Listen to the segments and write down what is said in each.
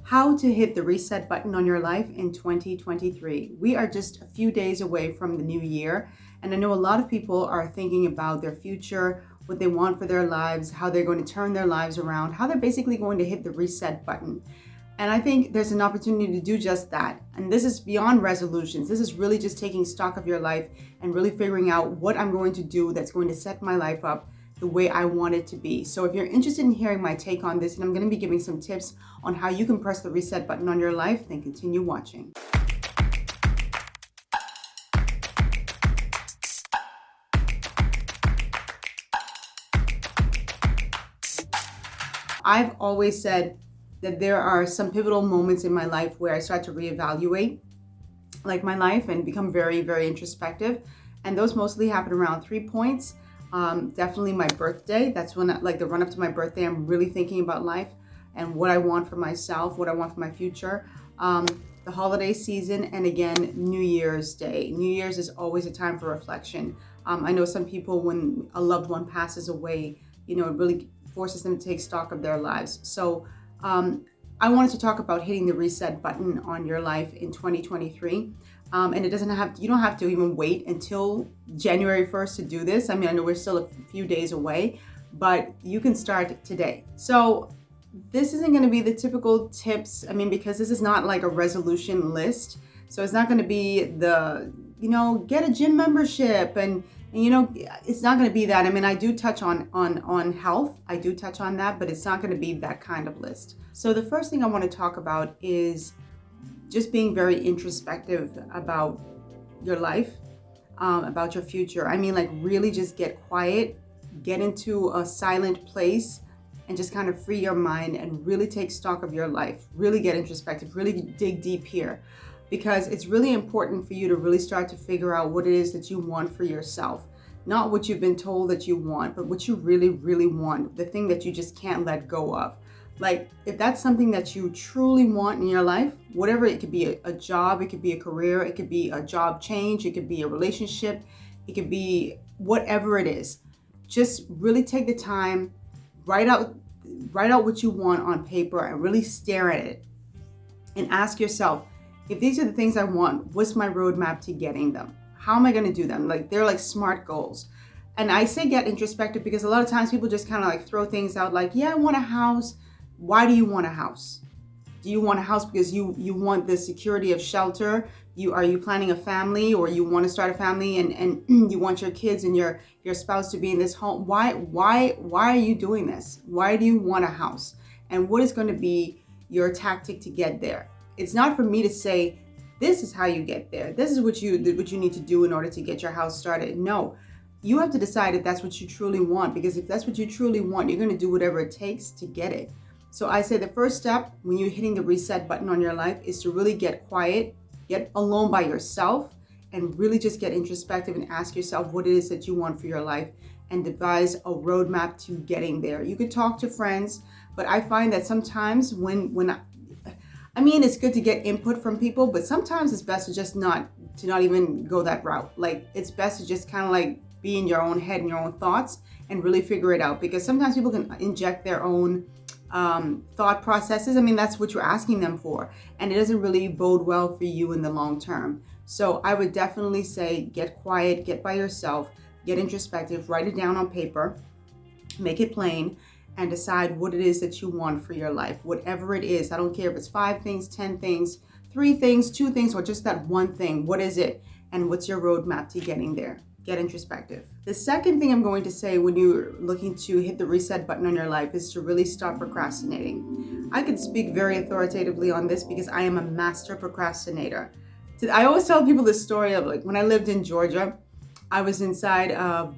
How to hit the reset button on your life in 2023. We are just a few days away from the new year, and I know a lot of people are thinking about their future, what they want for their lives, how they're going to turn their lives around, how they're basically going to hit the reset button. And I think there's an opportunity to do just that. And this is beyond resolutions. This is really just taking stock of your life and really figuring out what I'm going to do that's going to set my life up the way I want it to be. So if you're interested in hearing my take on this, and I'm going to be giving some tips on how you can press the reset button on your life, then continue watching. I've always said that there are some pivotal moments in my life where I start to reevaluate like my life and become very, very introspective. And those mostly happen around 3 points. Definitely my birthday. That's when, like the run up to my birthday, I'm really thinking about life and what I want for myself, what I want for my future. The holiday season, and again, New Year's Day. New Year's is always a time for reflection. I know some people, when a loved one passes away, it really forces them to take stock of their lives. So I wanted to talk about hitting the reset button on your life in 2023. And you don't have to even wait until January 1st to do this. I mean, I know we're still a few days away, but you can start today. So this isn't going to be the typical tips. I mean, because this is not like a resolution list. So it's not going to be get a gym membership and it's not going to be that. I mean, I do touch on health. I do touch on that, but it's not going to be that kind of list. So the first thing I want to talk about is just being very introspective about your life, about your future. I mean, like really just get quiet, get into a silent place and just kind of free your mind and really take stock of your life, really get introspective, really dig deep here. Because it's really important for you to really start to figure out what it is that you want for yourself. Not what you've been told that you want, but what you really, really want. The thing that you just can't let go of. Like, if that's something that you truly want in your life, whatever, it could be a job, it could be a career, it could be a job change, it could be a relationship, it could be whatever it is. Just really take the time, write out what you want on paper and really stare at it and ask yourself, if these are the things I want, what's my roadmap to getting them? How am I going to do them? Like, they're like SMART goals. And I say get introspective because a lot of times people just kind of like throw things out like, yeah, I want a house. Why do you want a house? Do you want a house because you want the security of shelter? Are you planning a family, or you want to start a family and you want your kids and your spouse to be in this home? Why are you doing this? Why do you want a house? And what is going to be your tactic to get there? It's not for me to say, this is how you get there. This is what you need to do in order to get your house started. No, you have to decide if that's what you truly want, because if that's what you truly want, you're going to do whatever it takes to get it. So I say the first step when you're hitting the reset button on your life is to really get quiet, get alone by yourself, and really just get introspective and ask yourself what it is that you want for your life and devise a roadmap to getting there. You could talk to friends, but I find that sometimes I mean, it's good to get input from people, but sometimes it's best to just not even go that route. Like, it's best to just kind of like be in your own head and your own thoughts and really figure it out, because sometimes people can inject their own thought processes. I mean, that's what you're asking them for, and it doesn't really bode well for you in the long term. So I would definitely say get quiet, get by yourself, get introspective, write it down on paper, make it plain, and decide what it is that you want for your life. Whatever it is, I don't care if it's 5 things, 10 things, 3 things, 2 things, or just that one thing. What is it? And what's your roadmap to getting there? Get introspective. The second thing I'm going to say when you're looking to hit the reset button on your life is to really stop procrastinating. I can speak very authoritatively on this because I am a master procrastinator. I always tell people this story of like when I lived in Georgia, I was inside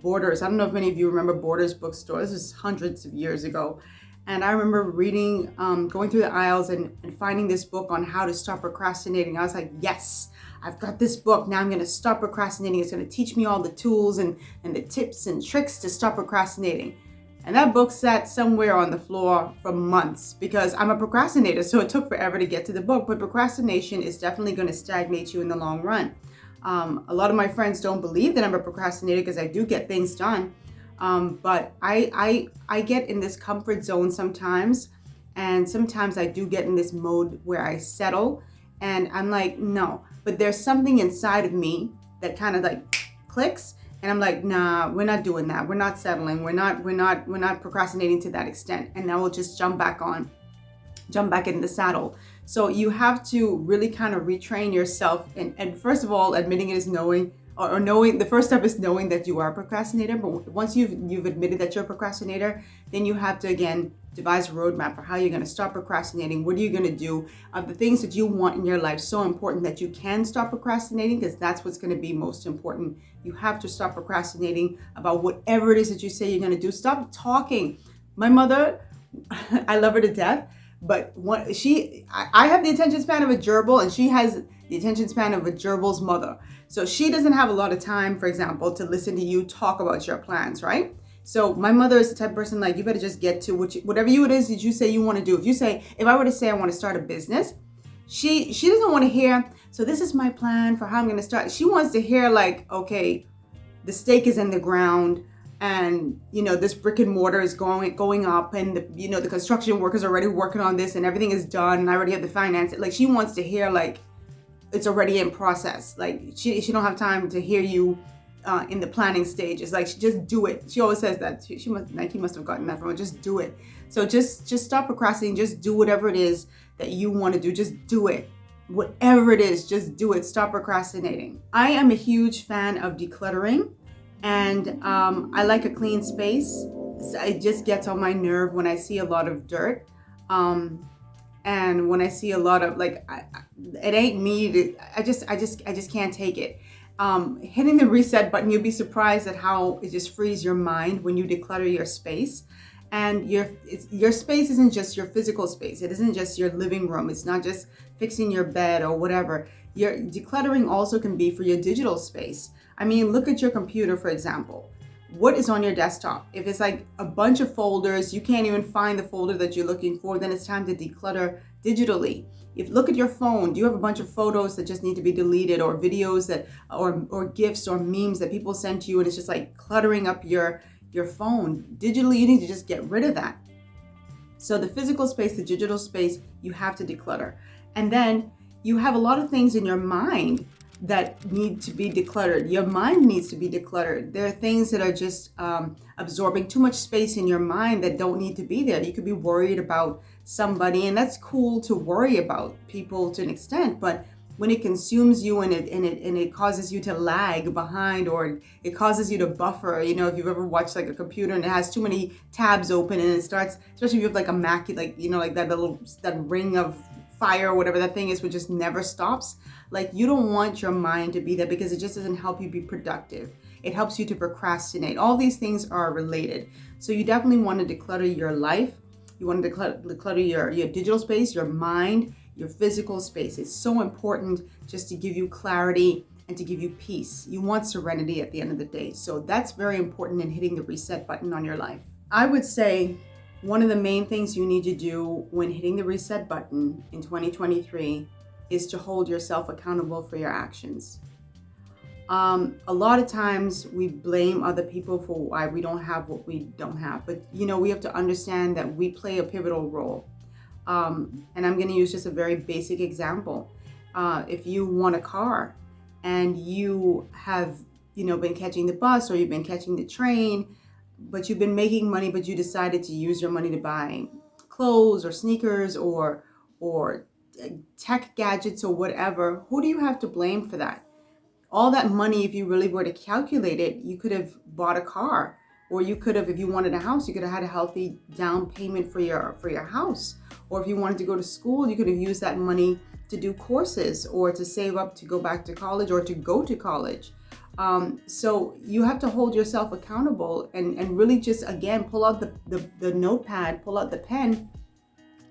Borders. I don't know if many of you remember Borders bookstore. This is hundreds of years ago. And I remember reading, going through the aisles and finding this book on how to stop procrastinating. I was like, yes, I've got this book. Now I'm going to stop procrastinating. It's going to teach me all the tools and the tips and tricks to stop procrastinating. And that book sat somewhere on the floor for months because I'm a procrastinator. So it took forever to get to the book. But procrastination is definitely going to stagnate you in the long run. A lot of my friends don't believe that I'm a procrastinator because I do get things done. But I get in this comfort zone sometimes And sometimes I do get in this mode where I settle and I'm like, no, but there's something inside of me that kind of like clicks. And I'm like, nah, we're not doing that. We're not settling. We're not procrastinating to that extent. And now we'll just jump back in the saddle. So you have to really kind of retrain yourself. And first of all, admitting it is knowing, or knowing, the first step is knowing that you are a procrastinator. But once you've admitted that you're a procrastinator, then you have to, again, devise a roadmap for how you're going to stop procrastinating. What are you going to do? The things that you want in your life, so important that you can stop procrastinating, because that's what's going to be most important. You have to stop procrastinating about whatever it is that you say you're going to do. Stop talking. My mother, I love her to death, but I have the attention span of a gerbil, and she has the attention span of a gerbil's mother. So she doesn't have a lot of time, for example, to listen to you talk about your plans, right? So my mother is the type of person, like, you better just get to whatever it is that you say you want to do. If I were to say I want to start a business, she doesn't want to hear, so this is my plan for how I'm going to start. She wants to hear, like, okay, the stake is in the ground, and this brick and mortar is going up, and the construction workers are already working on this, and everything is done, and I already have the finance. Like, she wants to hear, like, it's already in process. Like, she don't have time to hear you in the planning stages. Like, just do it. She always says that. He must have gotten that from her. Just do it. So just stop procrastinating. Just do whatever it is that you want to do. Just do it. Whatever it is, just do it. Stop procrastinating. I am a huge fan of decluttering, and I like a clean space. So it just gets on my nerve when I see a lot of dirt. And when I see a lot of, like, it ain't me. I just can't take it. Hitting the reset button, you'll be surprised at how it just frees your mind when you declutter your space. And your space isn't just your physical space. It isn't just your living room. It's not just fixing your bed or whatever. Your decluttering also can be for your digital space. I mean, look at your computer, for example. What is on your desktop? If it's like a bunch of folders, you can't even find the folder that you're looking for, then it's time to declutter digitally. Look at your phone. Do you have a bunch of photos that just need to be deleted, or videos that, or gifts or memes that people send to you, and it's just like cluttering up your phone? Digitally, you need to just get rid of that. So the physical space, the digital space, you have to declutter. And then you have a lot of things in your mind that need to be decluttered. Your mind needs to be decluttered. There are things that are just absorbing too much space in your mind that don't need to be there. You could be worried about somebody, and that's cool to worry about people to an extent, but when it consumes you and it causes you to lag behind, or it causes you to buffer, if you've ever watched like a computer and it has too many tabs open, and it starts, especially if you have like a Mac, like that ring of fire or whatever that thing is, which just never stops. Like, you don't want your mind to be there, because it just doesn't help you be productive. It helps you to procrastinate. All these things are related. So you definitely want to declutter your life. You want to declutter your digital space, your mind, your physical space. It's so important just to give you clarity and to give you peace. You want serenity at the end of the day. So that's very important in hitting the reset button on your life. I would say one of the main things you need to do when hitting the reset button in 2023 is to hold yourself accountable for your actions. A lot of times we blame other people for why we don't have what we don't have, but we have to understand that we play a pivotal role. And I'm going to use just a very basic example. If you want a car and you have been catching the bus, or you've been catching the train, but you've been making money, but you decided to use your money to buy clothes or sneakers or tech gadgets or whatever, who do you have to blame for that? All that money, if you really were to calculate it, you could have bought a car, or you could have, if you wanted a house, you could have had a healthy down payment for your house. Or if you wanted to go to school, you could have used that money to do courses, or to save up to go back to college, or to go to college. So you have to hold yourself accountable and really just, again, pull out the notepad, pull out the pen,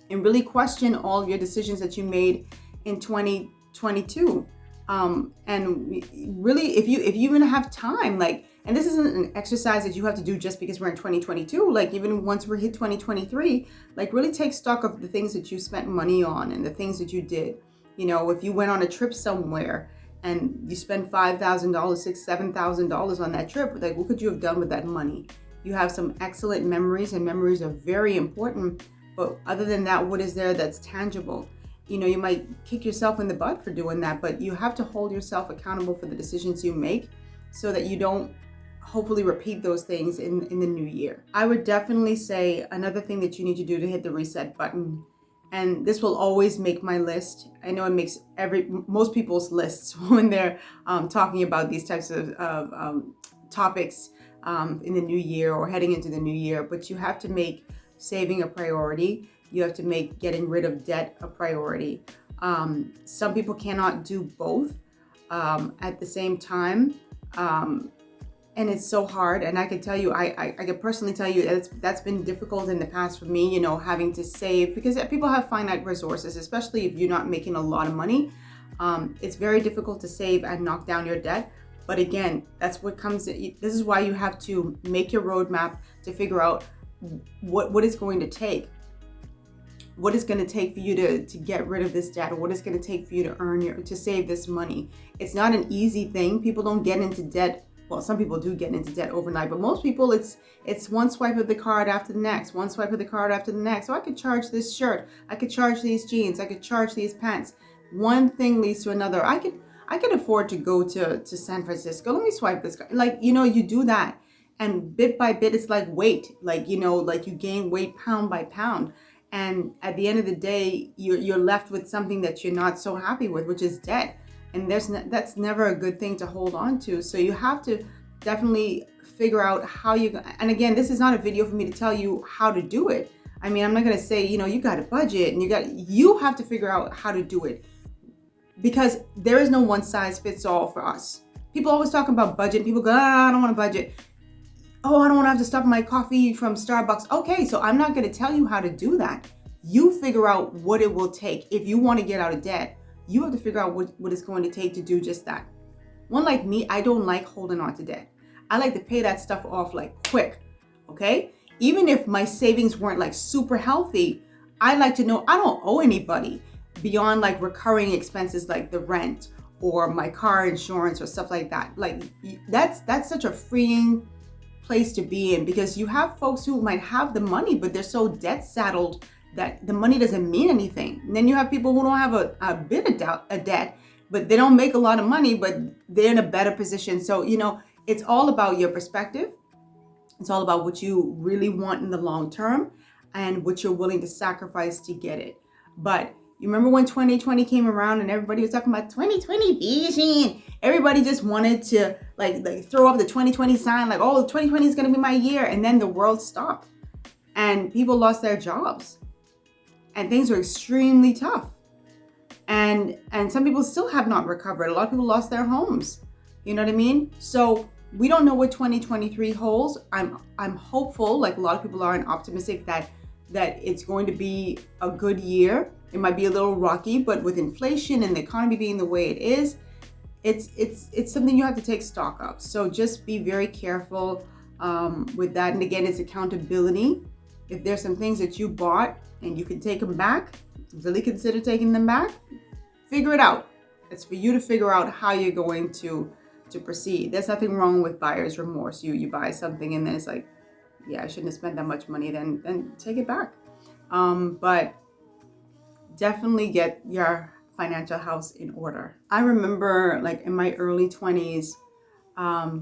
and really question all of your decisions that you made in 2022. And really, if you even have time, like, and this isn't an exercise that you have to do just because we're in 2022, like even once we're hit 2023, like really take stock of the things that you spent money on and the things that you did. If you went on a trip somewhere and you spent $5,000, $6,000, $7,000 on that trip, like what could you have done with that money? You have some excellent memories, and memories are very important But other than that, what is there that's tangible? You might kick yourself in the butt for doing that, but you have to hold yourself accountable for the decisions you make so that you don't hopefully repeat those things in the new year. I would definitely say another thing that you need to do to hit the reset button, and this will always make my list. I know it makes most people's lists when they're talking about these types of topics in the new year or heading into the new year, but you have to make saving a priority. You have to make getting rid of debt a priority. Some people cannot do both at the same time. And it's so hard. And I can tell you, I can personally tell you that's been difficult in the past for me, having to save, because people have finite resources, especially if you're not making a lot of money. It's very difficult to save and knock down your debt. But again, that's what comes, this is why you have to make your roadmap to figure out what it's going to take. What it's going to take for you to get rid of this debt, or what it's going to take for you to save this money. It's not an easy thing. People don't get into debt. Well, some people do get into debt overnight, but most people, it's one swipe of the card after the next, one swipe of the card after the next. So I could charge this shirt, I could charge these jeans, I could charge these pants. One thing leads to another. I could afford to go to San Francisco. Let me swipe this card. You do that, and bit by bit, it's like weight. Like you gain weight pound by pound. And at the end of the day, you're left with something that you're not so happy with, which is debt. And that's never a good thing to hold on to. So you have to definitely figure out how and again, this is not a video for me to tell you how to do it. I mean, I'm not going to say, you got a budget and you have to figure out how to do it, because there is no one size fits all for us. People always talk about budget. People go, I don't want a budget. Oh, I don't want to have to stop my coffee from Starbucks. Okay, so I'm not going to tell you how to do that. You figure out what it will take. If you want to get out of debt, you have to figure out what it's going to take to do just that. One like me, I don't like holding on to debt. I like to pay that stuff off like quick, okay? Even if my savings weren't like super healthy, I like to know I don't owe anybody beyond like recurring expenses like the rent or my car insurance or stuff like that. Like that's such a freeing place to be in, because you have folks who might have the money, but they're so debt saddled that the money doesn't mean anything. And then you have people who don't have a bit of debt, but they don't make a lot of money, but they're in a better position. So, it's all about your perspective. It's all about what you really want in the long term and what you're willing to sacrifice to get it. But you remember when 2020 came around and everybody was talking about 2020 vision? Everybody just wanted to like throw up the 2020 sign, like, oh, 2020 is going to be my year. And then the world stopped and people lost their jobs. And things are extremely tough. And some people still have not recovered. A lot of people lost their homes. You know what I mean? So we don't know what 2023 holds. I'm hopeful, like a lot of people are, and optimistic that it's going to be a good year. It might be a little rocky, but with inflation and the economy being the way it is, it's something you have to take stock of. So just be very careful with that. And again, it's accountability. If there's some things that you bought and you can take them back, really consider taking them back. Figure it out. It's for you to figure out how you're going to proceed. There's nothing wrong with buyer's remorse. You buy something and then it's like, yeah, I shouldn't have spent that much money, then take it back. But definitely get your financial house in order. I remember like in my early 20s, I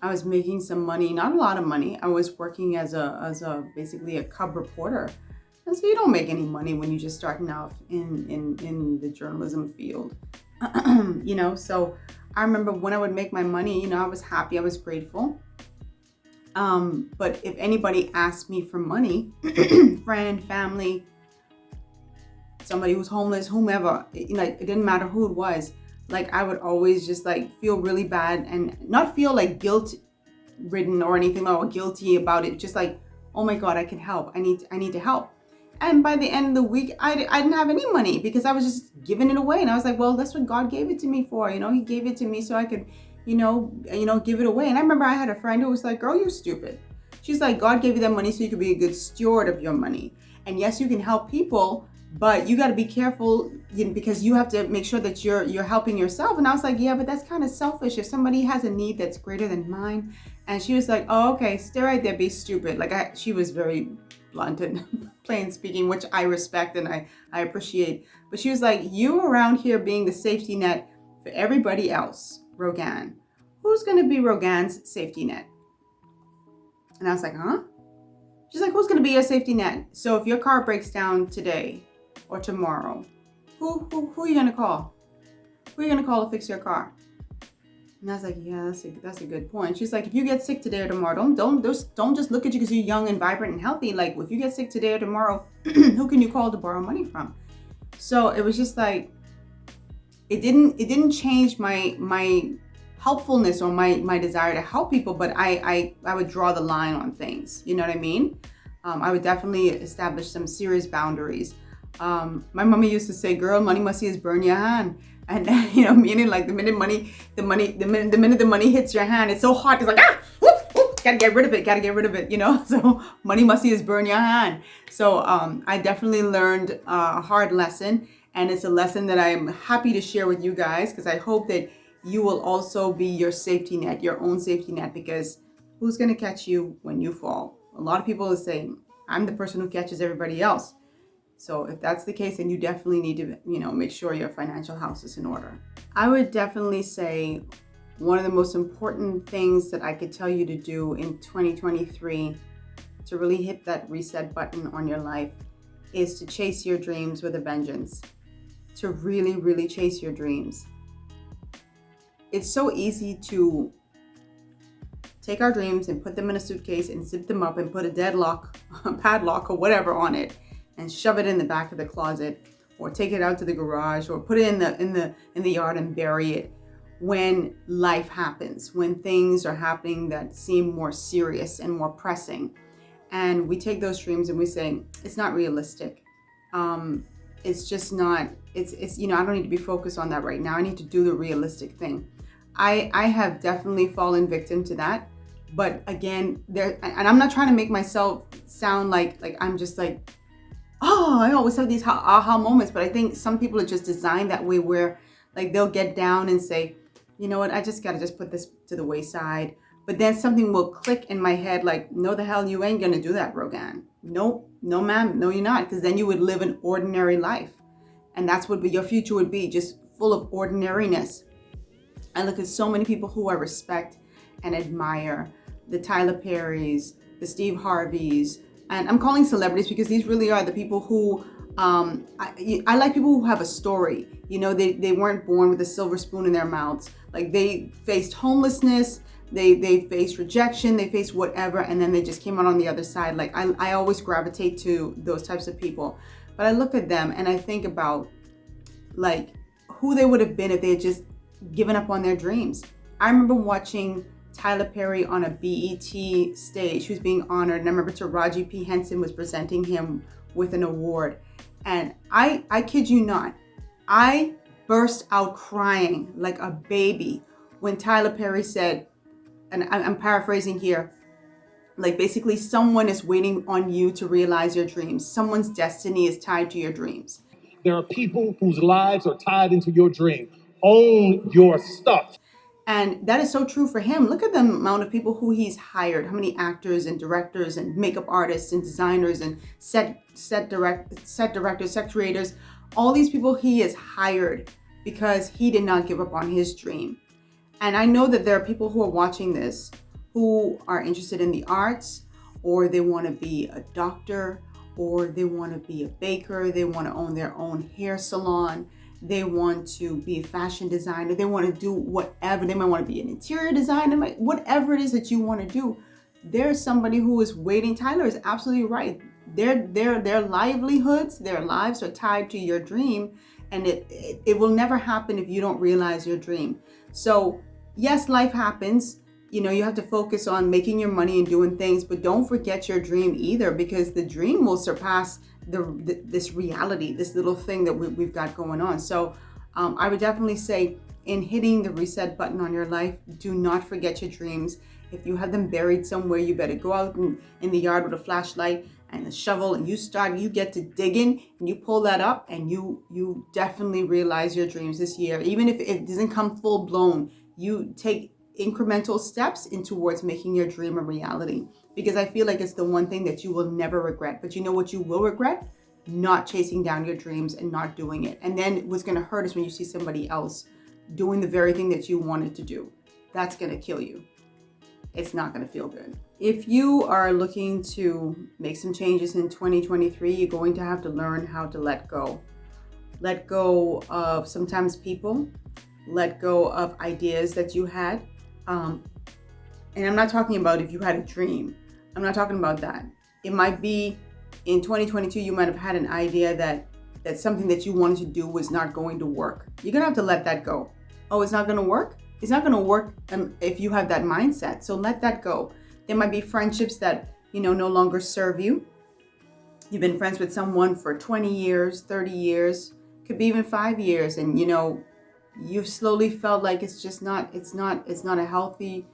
was making some money, not a lot of money. I was working as basically a cub reporter. And so you don't make any money when you're just starting out in the journalism field. So I remember when I would make my money, I was happy, I was grateful. But if anybody asked me for money, friend, family, somebody who's homeless, whomever, it didn't matter who it was, like I would always just like feel really bad and not feel like guilt ridden or anything or guilty about it. Just like, oh my God, I can help. I need to help. And by the end of the week, I didn't have any money because I was just giving it away. And I was like, well, that's what God gave it to me for. He gave it to me so I could, give it away. And I remember I had a friend who was like, girl, you're stupid. She's like, God gave you that money so you could be a good steward of your money. And yes, you can help people, but you got to be careful because you have to make sure that you're helping yourself. And I was like, yeah, but that's kind of selfish. If somebody has a need that's greater than mine. And she was like, oh, okay, stay right there, be stupid. Like she was very blunt and plain speaking, which I respect and I appreciate. But she was like, you around here being the safety net for everybody else, Rogan. Who's going to be Rogan's safety net? And I was like, huh? She's like, who's going to be your safety net? So if your car breaks down today or tomorrow, who are you going to call? Who are you going to call to fix your car? And I was like, yeah, that's a good point. She's like, if you get sick today or tomorrow, don't just look at you because you're young and vibrant and healthy. Like, if you get sick today or tomorrow, who can you call to borrow money from? So it was just like, it didn't change my helpfulness or my desire to help people, but I would draw the line on things. You know what I mean? I would definitely establish some serious boundaries. My mommy used to say, girl, money must see is burn your hand. And meaning like the minute the minute the money hits your hand, it's so hot. It's like, gotta get rid of it. So money must see is burn your hand. So I definitely learned a hard lesson, and it's a lesson that I'm happy to share with you guys, because I hope that you will also be your safety net, your own safety net, because who's gonna catch you when you fall? A lot of people are saying, I'm the person who catches everybody else. So if that's the case, then you definitely need to, make sure your financial house is in order. I would definitely say one of the most important things that I could tell you to do in 2023 to really hit that reset button on your life is to chase your dreams with a vengeance. To really, really chase your dreams. It's so easy to take our dreams and put them in a suitcase and zip them up and put a padlock or whatever on it, and shove it in the back of the closet, or take it out to the garage, or put it in the yard and bury it when life happens, when things are happening that seem more serious and more pressing. And we take those dreams and we say, it's not realistic. It's just not, it's I don't need to be focused on that right now. I need to do the realistic thing. I have definitely fallen victim to that. But again, and I'm not trying to make myself sound like I'm just like, oh, I always have these aha moments, but I think some people are just designed that way, where like they'll get down and say, you know what, I just gotta put this to the wayside. But then something will click in my head like, no, the hell, you ain't gonna do that, Rogan. Nope, no ma'am, no you're not, because then you would live an ordinary life. And that's what your future would be, just full of ordinariness. I look at so many people who I respect and admire, the Tyler Perrys, the Steve Harveys, and I'm calling celebrities because these really are the people who, I like people who have a story. They weren't born with a silver spoon in their mouths. Like, they faced homelessness, they faced rejection, they faced whatever, and then they just came out on the other side. Like, I always gravitate to those types of people. But I look at them and I think about like who they would have been if they had just given up on their dreams. I remember watching Tyler Perry on a BET stage. He was being honored, and I remember Taraji P. Henson was presenting him with an award. And I kid you not, I burst out crying like a baby when Tyler Perry said, and I'm paraphrasing here, like basically someone is waiting on you to realize your dreams. Someone's destiny is tied to your dreams. There are people whose lives are tied into your dream. Own your stuff. And that is so true for him. Look at the amount of people who he's hired. How many actors and directors and makeup artists and designers and set directors, set creators. All these people he has hired because he did not give up on his dream. And I know that there are people who are watching this who are interested in the arts, or they want to be a doctor, or they want to be a baker. They want to own their own hair salon. They want to be a fashion designer. They want to do whatever. They might want to be an interior designer. Whatever it is that you want to do, there's somebody who is waiting. Tyler is absolutely right. Their livelihoods, their lives are tied to your dream, and it will never happen if you don't realize your dream. So yes, life happens. You have to focus on making your money and doing things, but don't forget your dream either, because the dream will surpass this reality, this little thing that we've got going on. So I would definitely say, in hitting the reset button on your life, do not forget your dreams. If you have them buried somewhere, you better go out in the yard with a flashlight and a shovel, and you get to digging, and you pull that up, and you definitely realize your dreams this year. Even if it doesn't come full blown, you take incremental steps in towards making your dream a reality, because I feel like it's the one thing that you will never regret. But you know what you will regret? Not chasing down your dreams and not doing it. And then what's going to hurt is when you see somebody else doing the very thing that you wanted to do. That's going to kill you. It's not going to feel good. If you are looking to make some changes in 2023, you're going to have to learn how to let go. Let go of sometimes people, let go of ideas that you had. And I'm not talking about if you had a dream. I'm not talking about that. It might be in 2022, you might have had an idea that something that you wanted to do was not going to work. You're going to have to let that go. Oh, it's not going to work? It's not going to work if you have that mindset. So let that go. There might be friendships that, no longer serve you. You've been friends with someone for 20 years, 30 years, could be even 5 years. And, you've slowly felt like it's not a healthy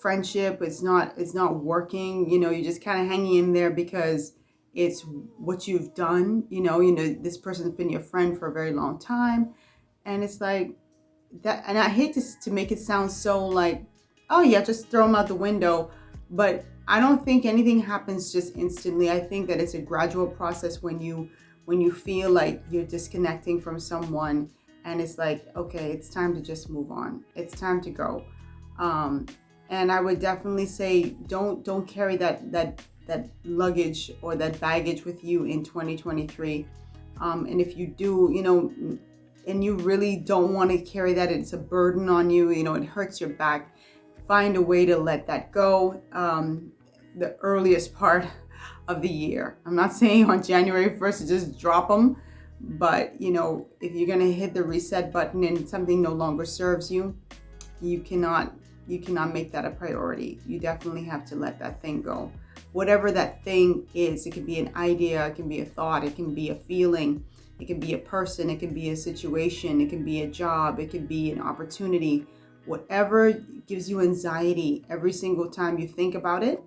friendship. It's not working. You're just kind of hanging in there because it's what you've done. This person's been your friend for a very long time. And it's like that. And I hate to make it sound so like, oh yeah, just throw them out the window. But I don't think anything happens just instantly. I think that it's a gradual process when you feel like you're disconnecting from someone, and it's like, okay, it's time to just move on. It's time to go. And I would definitely say don't carry that luggage or that baggage with you in 2023. And if you do, and you really don't want to carry that, it's a burden on you, it hurts your back, find a way to let that go the earliest part of the year. I'm not saying on January 1st to just drop them, but if you're going to hit the reset button and something no longer serves you, you cannot make that a priority. You definitely have to let that thing go. Whatever that thing is, it can be an idea, it can be a thought, it can be a feeling, it can be a person, it can be a situation, it can be a job, it can be an opportunity. Whatever gives you anxiety every single time you think about it,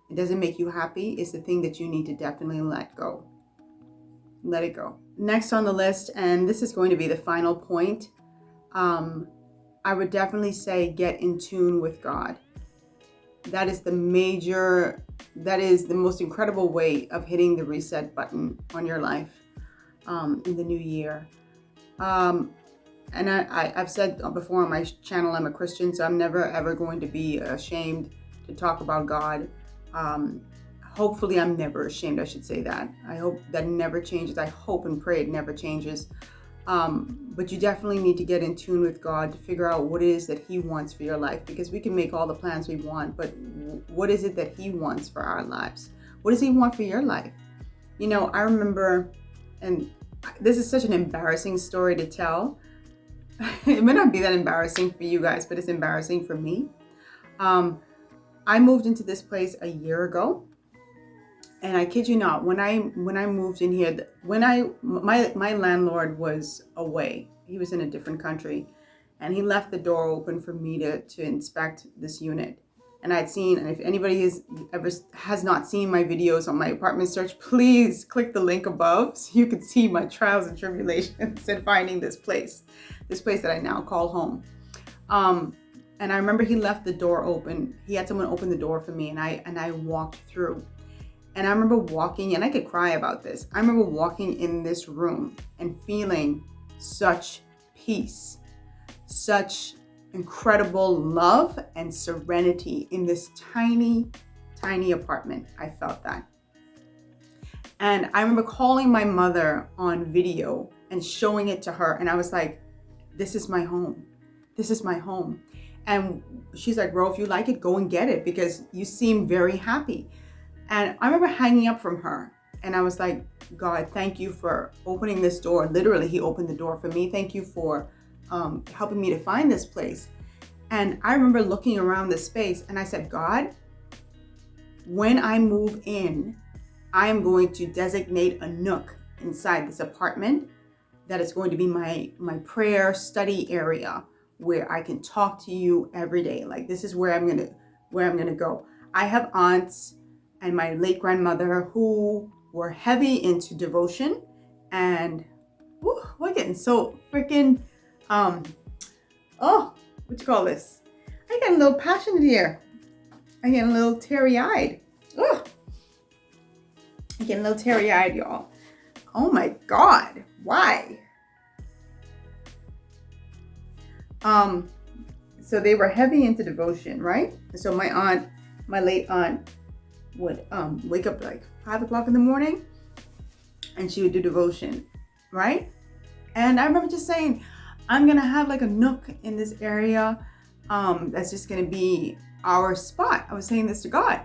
it doesn't make you happy, it's the thing that you need to definitely let go. Let it go. Next on the list, and this is going to be the final point, I would definitely say get in tune with God. That is the most incredible way of hitting the reset button on your life in the new year. And I've said before on my channel, I'm a Christian, so I'm never ever going to be ashamed to talk about God. Hopefully I'm never ashamed, I should say that. I hope that never changes. I hope and pray it never changes. But you definitely need to get in tune with God to figure out what it is that He wants for your life, because we can make all the plans we want, but what is it that He wants for our lives? What does He want for your life? I remember, and this is such an embarrassing story to tell. It may not be that embarrassing for you guys, but it's embarrassing for me. I moved into this place a year ago, and I kid you not, when I moved in here, my landlord was away. He was in a different country, and he left the door open for me to inspect this unit. And I'd seen, and if anybody has not seen my videos on my apartment search, please click the link above so you can see my trials and tribulations in finding this place that I now call home. And I remember he left the door open. He had someone open the door for me, and I walked through. And I remember walking, and I could cry about this. I remember walking in this room and feeling such peace, such incredible love and serenity in this tiny, tiny apartment. I felt that. And I remember calling my mother on video and showing it to her. And I was like, this is my home. This is my home. And she's like, Ro, if you like it, go and get it, because you seem very happy. And I remember hanging up from her, and I was like, God, thank you for opening this door. Literally, He opened the door for me. Thank you for helping me to find this place. And I remember looking around the space, and I said, God, when I move in, I am going to designate a nook inside this apartment that is going to be my prayer study area, where I can talk to you every day. Like, this is where I'm gonna go. I have aunts and my late grandmother who were heavy into devotion, and we're getting so freaking what you call this? I get a little passionate here. I get a little teary-eyed. Ugh. I get a little teary-eyed, y'all. Oh my God. Why? So they were heavy into devotion, right? So my late aunt would wake up like 5 o'clock in the morning and she would do devotion, right? And I remember just saying, I'm gonna have like a nook in this area that's just gonna be our spot. I was saying this to God.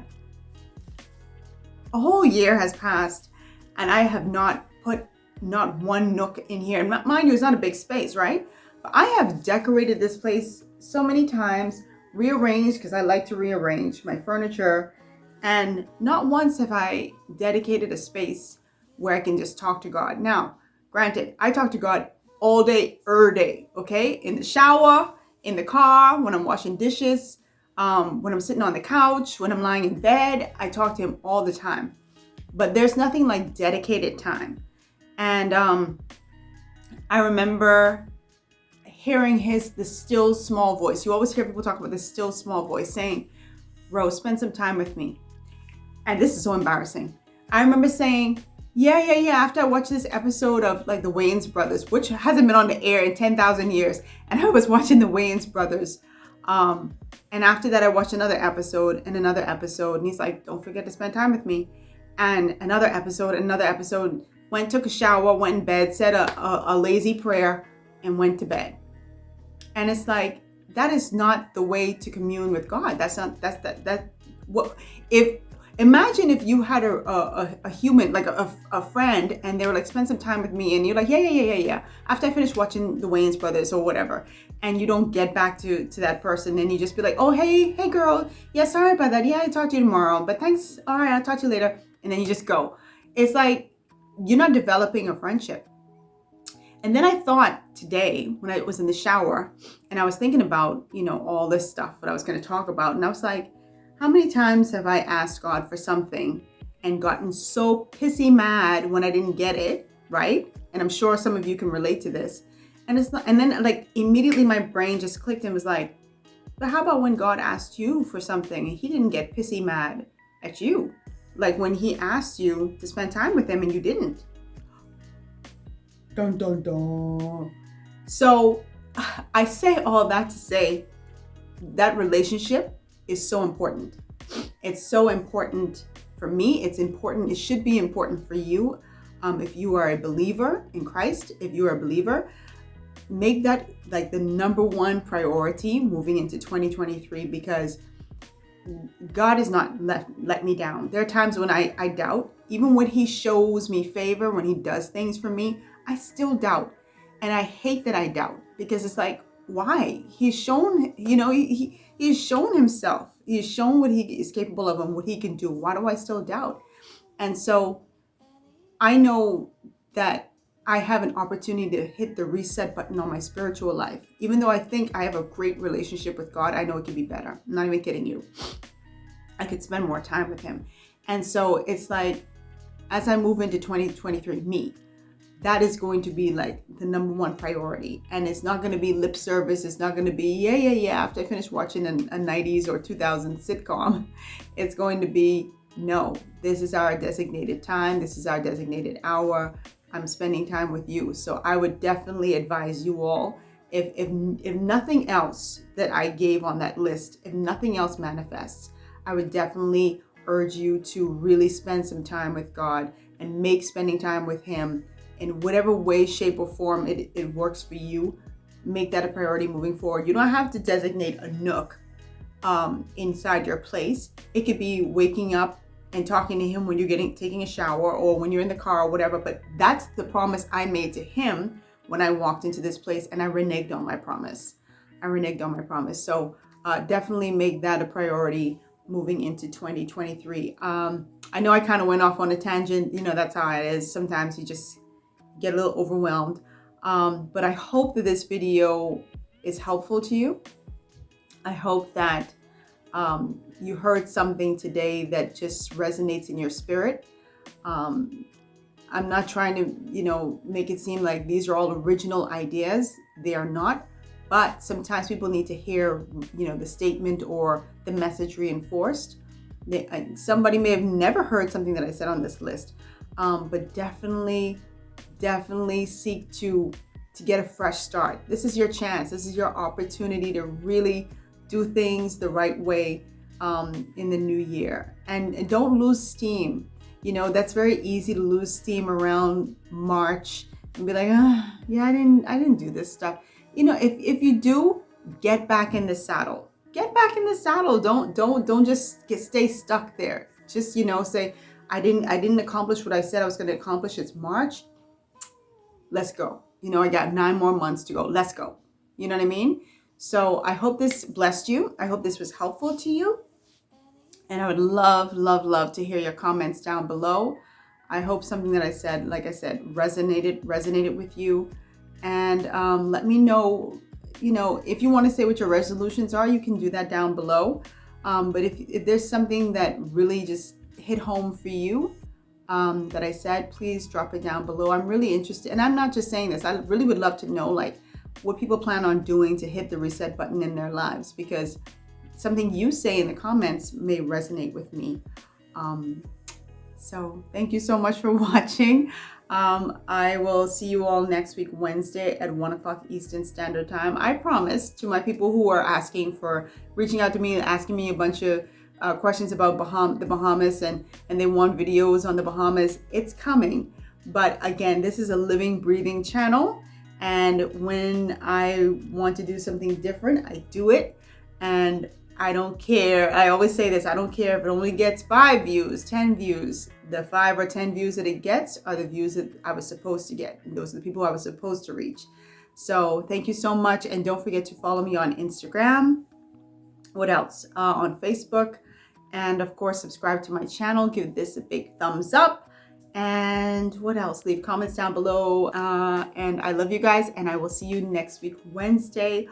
A whole year has passed and I have not put not one nook in here. And mind you, it's not a big space, right? But I have decorated this place so many times, rearranged, because I like to rearrange my furniture. And not once have I dedicated a space where I can just talk to God. Now, granted, I talk to God all day, day, okay? In the shower, in the car, when I'm washing dishes, when I'm sitting on the couch, when I'm lying in bed, I talk to him all the time. But there's nothing like dedicated time. And I remember hearing the still small voice. You always hear people talk about the still small voice saying, Rose, spend some time with me. And this is so embarrassing. I remember saying, yeah. After I watched this episode of like the Wayans brothers, which hasn't been on the air in 10,000 years. And I was watching the Wayans brothers. And after that, I watched another episode. And he's like, don't forget to spend time with me. And another episode, went, took a shower, went in bed, said a lazy prayer and went to bed. And it's like, that is not the way to commune with God. Imagine if you had a human, like a friend, and they were like, spend some time with me. And you're like, yeah. After I finish watching the Wayans brothers or whatever, and you don't get back to that person, and you just be like, oh, hey girl. Yeah, sorry about that. Yeah, I'll talk to you tomorrow. But thanks. All right, I'll talk to you later. And then you just go. It's like, you're not developing a friendship. And then I thought today when I was in the shower and I was thinking about, all this stuff that I was going to talk about. And I was like, how many times have I asked God for something and gotten so pissy mad when I didn't get it, right? And I'm sure some of you can relate to this. And then like immediately my brain just clicked and was like, but how about when God asked you for something and he didn't get pissy mad at you? Like when he asked you to spend time with him and you didn't. Dun, dun, dun. So I say all that to say that relationship is so important. It's so important for me. It's important. It should be important for you. If you are a believer in Christ, if you are a believer, make that like the number one priority moving into 2023, because God has not let me down. There are times when I doubt, even when he shows me favor, when he does things for me, I still doubt. And I hate that I doubt, because it's like, why? He's shown, he's shown himself. He's shown what he is capable of and what he can do. Why do I still doubt? And so I know that I have an opportunity to hit the reset button on my spiritual life. Even though I think I have a great relationship with God, I know it could be better. I'm not even kidding you. I could spend more time with him. And so it's like, as I move into 2023, that is going to be like the number one priority. And it's not going to be lip service. It's not going to be, yeah, after I finish watching a 90s or 2000s sitcom. It's going to be, no, this is our designated time. This is our designated hour. I'm spending time with you. So I would definitely advise you all, if nothing else that I gave on that list, if nothing else manifests, I would definitely urge you to really spend some time with God and make spending time with him in whatever way, shape, or form it works for you. Make that a priority moving forward. You don't have to designate a nook inside your place. It could be waking up and talking to him when you're taking a shower or when you're in the car or whatever. But that's the promise I made to him when I walked into this place, and I reneged on my promise. So definitely make that a priority moving into 2023. I know I kind of went off on a tangent. That's how it is. Sometimes you just get a little overwhelmed. But I hope that this video is helpful to you. I hope that you heard something today that just resonates in your spirit. I'm not trying to, make it seem like these are all original ideas. They are not. but sometimes people need to hear, the statement or the message reinforced. Somebody may have never heard something that I said on this list, but definitely seek to get a fresh start. This is your chance. This is your opportunity to really do things the right way in the new year. And don't lose steam. That's very easy to lose steam around March and be like, yeah, I didn't do this stuff. If you do, get back in the saddle. Get back in the saddle. Don't just stay stuck there. Just say, I didn't accomplish what I said I was going to accomplish. It's March. Let's go. I got 9 more months to go. Let's go. You know what I mean? So I hope this blessed you. I hope this was helpful to you. And I would love to hear your comments down below. I hope something that I said, like I said, resonated with you. And let me know, if you want to say what your resolutions are, you can do that down below. But if there's something that really just hit home for you, that I said, please drop it down below. I'm really interested. And I'm not just saying this. I really would love to know, like, what people plan on doing to hit the reset button in their lives, because something you say in the comments may resonate with me. So thank you so much for watching. I will see you all next week, Wednesday at 1 o'clock Eastern Standard Time. I promise to my people who are reaching out to me and asking me a bunch of questions about the Bahamas and they want videos on the Bahamas. It's coming. But again, this is a living, breathing channel. And when I want to do something different, I do it. And I don't care. I always say this. I don't care if it only gets 5 views, 10 views. The 5 or 10 views that it gets are the views that I was supposed to get. And those are the people I was supposed to reach. So thank you so much. And don't forget to follow me on Instagram. What else? On Facebook. And of course, subscribe to my channel. Give this a big thumbs up. And what else? Leave comments down below. And I love you guys. And I will see you next week, Wednesday.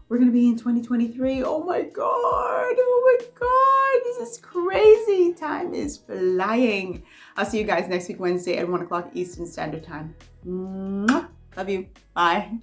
We're going to be in 2023. Oh my God. Oh my God. This is crazy. Time is flying. I'll see you guys next week, Wednesday at 1 o'clock Eastern Standard Time. Mwah. Love you. Bye.